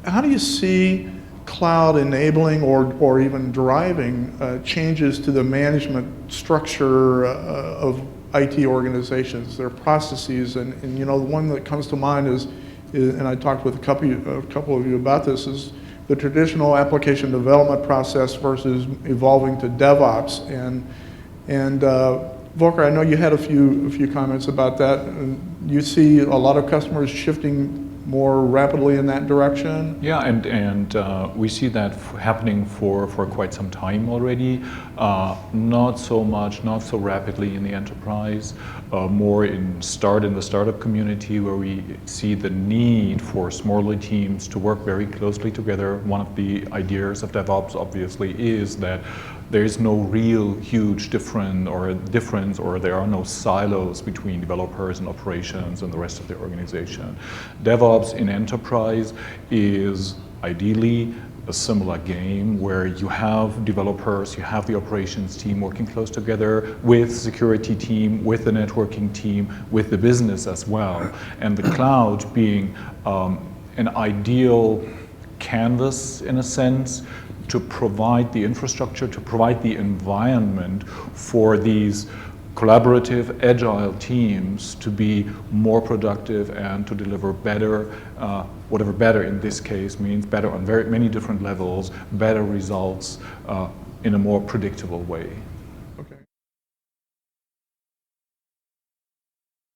how do you see cloud enabling or even driving changes to the management structure of IT organizations, their processes, and the one that comes to mind is, and I talked with a couple of you about this, is the traditional application development process versus evolving to DevOps. And Volker, I know you had a few comments about that. You see a lot of customers shifting more rapidly in that direction? Yeah, and we see that happening for quite some time already. Not so rapidly in the enterprise, more in the startup community, where we see the need for smaller teams to work very closely together. One of the ideas of DevOps obviously is that there is no real huge difference, or there are no silos between developers and operations and the rest of the organization. DevOps in enterprise is ideally a similar game where you have developers, you have the operations team working close together with security team, with the networking team, with the business as well. And the cloud being an ideal canvas, in a sense, to provide the infrastructure, to provide the environment for these collaborative, agile teams to be more productive and to deliver better, whatever better in this case means, better on very many different levels, better results in a more predictable way. Okay.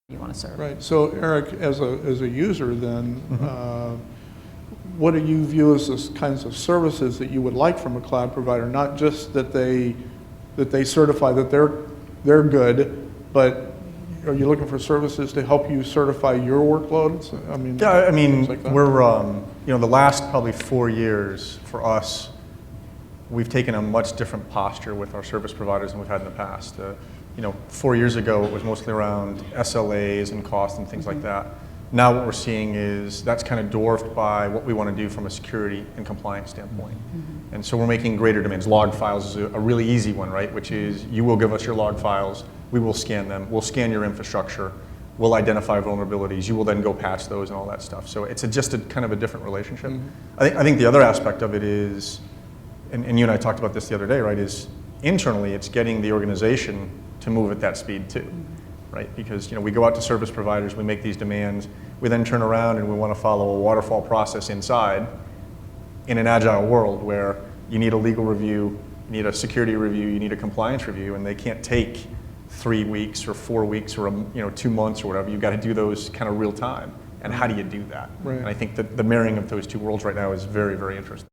You want to serve. Right. So Eric, as a user then, what do you view as the kinds of services that you would like from a cloud provider? Not just that they certify that they're good, but are you looking for services to help you certify your workloads? I mean, yeah, I mean, like that? we're the last probably 4 years for us, we've taken a much different posture with our service providers than we've had in the past. 4 years ago it was mostly around SLAs and costs and things like that. Now what we're seeing is that's kind of dwarfed by what we want to do from a security and compliance standpoint. And so we're making greater demands. Log files is a really easy one, right? Which is you will give us your log files, we will scan them, we'll scan your infrastructure, we'll identify vulnerabilities, you will then go patch those and all that stuff. So it's just a kind of a different relationship. I think the other aspect of it is, and you and I talked about this the other day, right, is internally it's getting the organization to move at that speed too. Right? Because we go out to service providers, we make these demands, we then turn around and we want to follow a waterfall process inside in an agile world where you need a legal review, you need a security review, you need a compliance review, and they can't take 3 weeks or 4 weeks or 2 months or whatever. You've got to do those kind of real time. And how do you do that? Right. And I think that the marrying of those two worlds right now is very, very interesting.